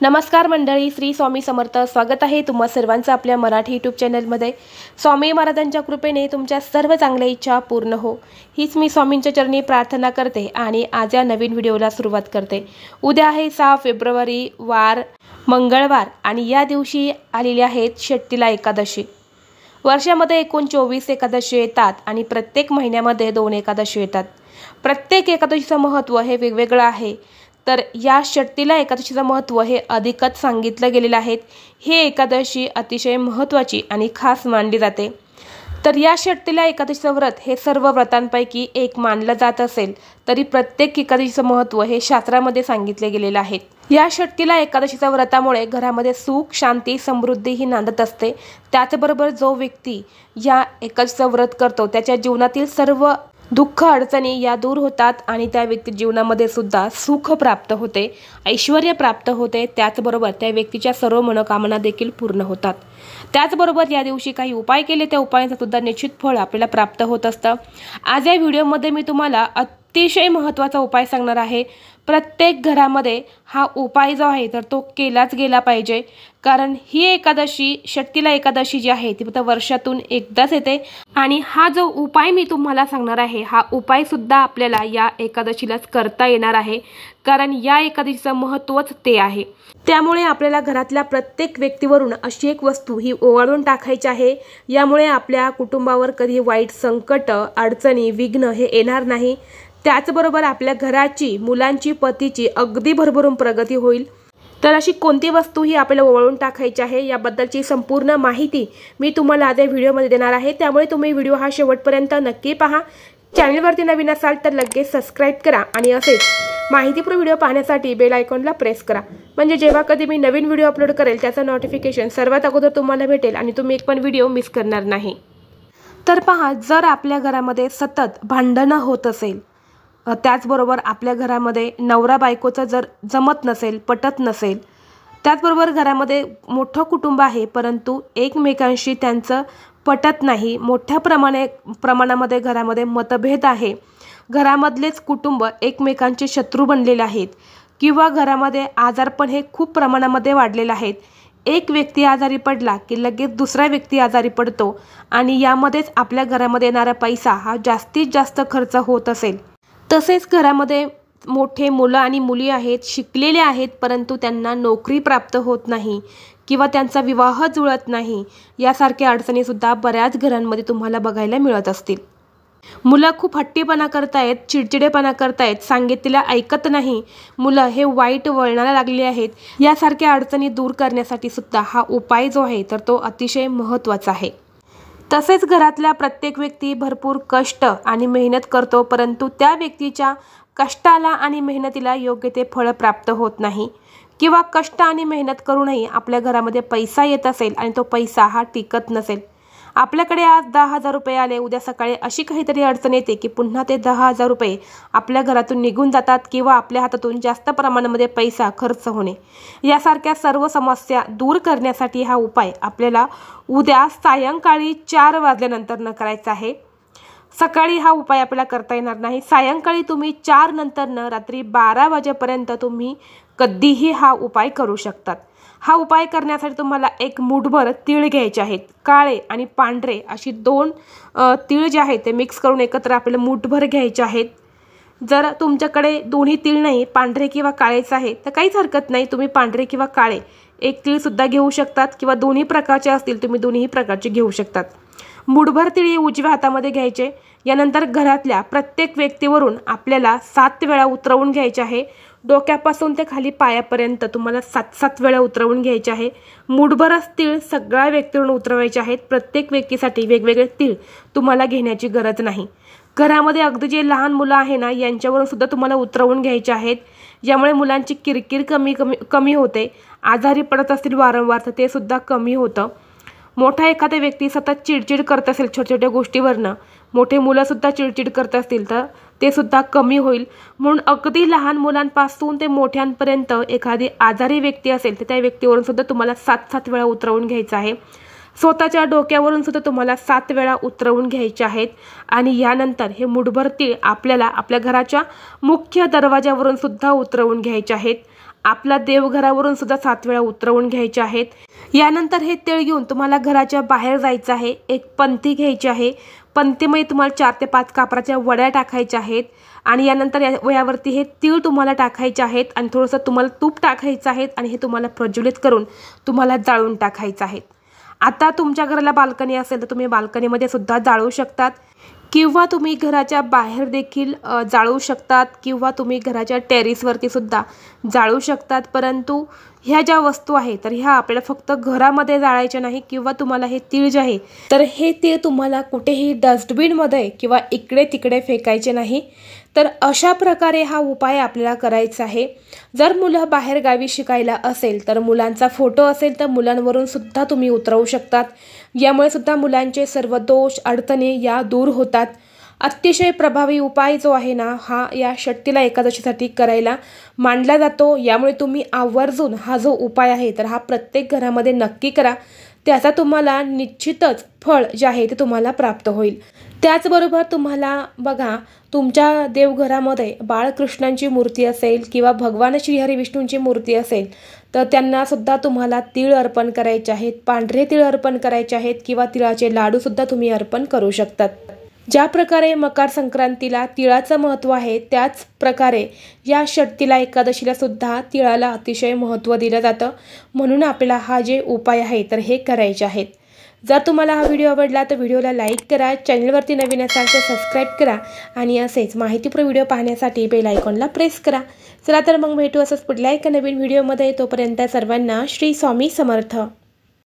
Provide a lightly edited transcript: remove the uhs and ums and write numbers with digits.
नमस्कार मंडळी, श्री स्वामी समर्थ. स्वागत आहे तुम्हा सर्वांचं आपल्या मराठी यूट्यूब चॅनलमध्ये. स्वामी महाराजांच्या कृपेने तुमच्या सर्व चांगल्या इच्छा पूर्ण हो, हीच मी स्वामींच्या चरणी प्रार्थना करते आणि आज या नवीन व्हिडिओला सुरुवात करते. उद्या आहे 6 फेब्रुवारी, वार मंगळवार आणि या दिवशी आलेली आहेत षष्ठीला एकादशी. वर्षामध्ये एकूण 24 एकादशी येतात आणि प्रत्येक महिन्यामध्ये 2 एकादशी येतात. प्रत्येक एकादशीचं महत्त्व हे वेगवेगळं आहे. तर या षष्ठीला एकादशीचं महत्त्व हे अधिकच सांगितलं गेलेलं आहे. हे एकादशी अतिशय महत्त्वाची आणि खास मानली जाते. तर या षष्ठीला एकादशीचं व्रत हे सर्व व्रतांपैकी एक मानलं जात असेल तरी प्रत्येक एकादशीचं महत्त्व हे शास्त्रामध्ये सांगितले गेलेलं आहे. या षष्ठीला एकादशीच्या व्रतामुळे घरामध्ये सुख, शांती, समृद्धी ही नांदत असते. त्याचबरोबर जो व्यक्ती या एकादशीचं व्रत करतो त्याच्या जीवनातील सर्व दुःख अडचणी या दूर होतात आणि त्या व्यक्ती जीवनामध्ये सुद्धा सुख प्राप्त होते, ऐश्वर्य प्राप्त होते. त्याचबरोबर त्या व्यक्तीच्या सर्व मनोकामना देखील पूर्ण होतात. त्याचबरोबर या दिवशी काही उपाय केले त्या उपायांचं सुद्धा निश्चित फळ आपल्याला प्राप्त होत असतं. आज या व्हिडिओमध्ये मी तुम्हाला अतिशय महत्त्वाचा उपाय सांगणार आहे. प्रत्येक घरामध्ये हा उपाय जो आहे तर तो केलाच गेला पाहिजे, कारण ही एकादशी, षष्ठीला एकादशी जी आहे ती फक्त वर्षातून एकदाच येते आणि हा जो उपाय मी तुम्हाला सांगणार आहे हा उपाय सुद्धा आपल्याला या एकादशीलाच करता येणार आहे, कारण या एकादशीचं महत्त्वच ते आहे. त्यामुळे आपल्याला घरातल्या प्रत्येक व्यक्तीवरून अशी एक वस्तू ही ओवाळून टाकायची आहे. यामुळे आपल्या कुटुंबावर कधी वाईट संकट, अडचणी, विघ्न हे येणार नाही. त्याचबरोबर आपल्या घराची, मुलांची, पतीची अगदी भरभरून प्रगती होईल. तर अशी कोणती वस्तू ही आपल्याला ओवाळून टाकायची आहे याबद्दलची संपूर्ण माहिती मी तुम्हाला आज या व्हिडिओमध्ये देणार आहे. त्यामुळे तुम्ही व्हिडिओ हा शेवटपर्यंत नक्की पहा. चॅनलवरती नवीन असाल तर लगेच सबस्क्राईब करा आणि असेच माहितीपूर्ण व्हिडिओ पाहण्यासाठी बेल आयकॉनला प्रेस करा, म्हणजे जेव्हा कधी मी नवीन व्हिडिओ अपलोड करेल त्याचं नोटिफिकेशन सर्वात अगोदर तुम्हाला भेटेल आणि तुम्ही एक पण व्हिडिओ मिस करणार नाही. तर पहा, जर आपल्या घरामध्ये सतत भांडणं होत असेल, त्याचबरोबर आपल्या घरामध्ये नवरा बायकोचं जर जमत नसेल, पटत नसेल, त्याचबरोबर घरामध्ये मोठं कुटुंब आहे परंतु एकमेकांशी त्यांचं पटत नाही, मोठ्या प्रमाणामध्ये घरामध्ये मतभेद आहे, घरामधलेच कुटुंब एकमेकांचे शत्रू बनलेले आहेत किंवा घरामध्ये आजारपण हे खूप प्रमाणामध्ये वाढलेलं आहे. एक व्यक्ती आजारी पडला की लगेच दुसरा व्यक्ती आजारी पडतो आणि यामध्येच आपल्या घरामध्ये येणारा पैसा हा जास्तीत जास्त खर्च होत असेल. तसेच घरामध्ये मोठे मुलं आणि मुली आहेत, शिकलेले आहेत परंतु त्यांना नोकरी प्राप्त होत नाही किंवा त्यांचा विवाह जुळत नाही, यासारख्या अडचणीसुद्धा बऱ्याच घरांमध्ये तुम्हाला बघायला मिळत असतील. मुलं खूप हट्टीपणा करतायत, चिडचिडेपणा करतायत, सांगितलेलं ऐकत नाही, मुलं हे वाईट वळणाला लागले आहेत. यासारख्या अडचणी दूर करण्यासाठी सुद्धा हा उपाय जो आहे तर तो अतिशय महत्त्वाचा आहे. तसेच घरातल्या प्रत्येक व्यक्ती भरपूर कष्ट आणि मेहनत करतो परंतु त्या व्यक्तीच्या कष्टाला आणि मेहनतीला योग्य ते फळ प्राप्त होत नाही किंवा कष्ट आणि मेहनत करूनही आपल्या घरामध्ये पैसा येत असेल आणि तो पैसा हा टिकत नसेल. आपल्याकडे आज 10,000 रुपये आले, उद्या सकाळी अशी काहीतरी अडचण येते की पुन्हा ते 10,000 रुपये आपल्या घरातून निघून जातात किंवा आपल्या हातातून जास्त प्रमाणामध्ये पैसा खर्च होणे. यासारख्या सर्व समस्या दूर करण्यासाठी हा उपाय आपल्याला उद्या सायंकाळी 4 वाजल्यानंतर करायचा आहे. सकाळी हा उपाय आपल्याला करता येणार नाही. सायंकाळी तुम्ही 4 नंतर रात्री 12 वाजेपर्यंत तुम्ही कधीही हा उपाय करू शकतात. हा उपाय करण्यासाठी तुम्हाला एक मूठभर तीळ घ्यायचे आहेत. काळे आणि पांढरे अशी 2 तीळ जे आहेत ते मिक्स करून एकत्र आपल्याला मूठभर घ्यायचे आहेत. जर तुमच्याकडे दोन्ही तीळ नाही, पांढरे किंवा काळेच आहे तर काहीच हरकत नाही, तुम्ही पांढरे किंवा काळे एक तीळसुद्धा घेऊ शकतात किंवा दोन्ही प्रकारचे असतील तुम्ही दोन्ही प्रकारचे घेऊ शकतात. मूठभर तीळ उजव्या हातामध्ये घ्यायचे. यानंतर घरातल्या प्रत्येक व्यक्तीवरून आपल्याला 7 वेळा उतरवून घ्यायचे आहे. डोक्यापासून ते खाली पायापर्यंत तुम्हाला 7 वेळा उतरवून घ्यायचे आहे. मूठभरच तीळ सगळ्या व्यक्तीवरून उतरवायचे आहेत. प्रत्येक व्यक्तीसाठी वेगवेगळे तीळ तुम्हाला घेण्याची गरज नाही. घरामध्ये अगदी जे लहान मुलं आहे ना यांच्यावरून सुद्धा तुम्हाला उतरवून घ्यायचे आहेत. यामुळे मुलांची किरकिर कमी होते. आजारी पडत असतील वारंवार तर ते सुद्धा कमी होतं. मोठा एखादा व्यक्ती सतत चिडचिड करत असेल छोट्या छोट्या गोष्टीवरनं, मोठे मुलंसुद्धा चिडचिड करत असतील तर ते सुद्धा कमी होईल. म्हणून अगदी लहान मुलांपासून ते मोठ्यांपर्यंत एखादी आजारी व्यक्ती असेल तर त्या व्यक्तीवरून सुद्धा तुम्हाला 7 वेळा उतरवून घ्यायचं आहे. स्वतःच्या डोक्यावरून सुद्धा तुम्हाला 7 वेळा उतरवून घ्यायचे आहेत. आणि यानंतर हे मूठभर तीळ आपल्याला आपल्या घराच्या मुख्य दरवाजावरून सुद्धा उतरवून घ्यायचे आहेत. आपला देवघरावरून सुद्धा 7 वेळा उतरवून घ्यायचे आहेत। यानंतर हे तीळ घेऊन तुम्हाला घराच्या बाहेर जायचं आहे। एक पंती घ्यायची आहे। पंतीमध्ये तुम्हाला 4 ते 5 कापराच्या वड्या टाकायच्या आहेत आणि यानंतर यावरती हे तीळ तुम्हाला टाकायचे आहेत आणि थोडंसं तुम्हाला तूप टाकायचं आहे आणि हे तुम्हाला प्रज्वलित करून तुम्हाला जाळून टाकायचं आहे। आता तुमच्या घराला बाल्कनी असेल तर तुम्ही बाल्कनीमध्ये सुद्धा जाळू शकतात किंवा तुम्ही घराच्या बाहेर देखील जाळू शकतात किंवा तुम्ही घराच्या टेरेसवरती सुद्धा जाळू शकतात। परंतु ह्या ज्या वस्तू आहेत तर ह्या आपल्याला फक्त घरामध्ये जाळायच्या नाही किंवा तुम्हाला हे तीळ जे आहे तर हे तीळ तुम्हाला कुठेही डस्टबिनमध्ये किंवा इकडे तिकडे फेकायचे नाही। तर अशा प्रकारे हा उपाय आपल्याला करायचा आहे। जर मुलं बाहेर गावी शिकायला असेल तर मुलांचा फोटो असेल तर मुलांवरून सुद्धा तुम्ही उतरवू शकतात। यामुळे सुद्धा मुलांचे सर्व दोष अडचणी या दूर होतात। अतिशय प्रभावी उपाय जो आहे ना हा या षष्टीला एकादशीसाठी करायला मानला जातो। यामुळे तुम्ही आवर्जून हा जो उपाय आहे तर हा प्रत्येक घरामध्ये नक्की करा। त्याचा तुम्हाला निश्चितच फळ जे आहे ते तुम्हाला प्राप्त होईल। त्याचबरोबर तुम्हाला बघा तुमच्या देवघरामध्ये बाळकृष्णांची मूर्ती असेल किंवा भगवान श्रीहरी विष्णूंची मूर्ती असेल तर त्यांना सुद्धा तुम्हाला तीळ अर्पण करायचे आहेत, पांढरे तीळ अर्पण करायचे आहेत किंवा तिळाचे लाडू सुद्धा तुम्ही अर्पण करू शकतात। ज्या प्रकारे मकर संक्रांतीला तिळाचं महत्त्व आहे त्याच प्रकारे या षष्टीला एकादशीला सुद्धा तिळाला अतिशय महत्त्व दिलं जातं। म्हणून आपल्याला हा जे उपाय आहे तर हे करायचे आहेत। जर तुम्हाला हा व्हिडिओ आवडला तर व्हिडिओला लाईक करा, चॅनलवरती नवीन असाल तर सबस्क्राईब करा आणि असेच माहितीपूर्ण व्हिडिओ पाहण्यासाठी बेल आयकॉनला प्रेस करा। चला तर मग भेटू असंच पुढल्या एका नवीन व्हिडिओमध्ये। तोपर्यंत सर्वांना श्री स्वामी समर्थ।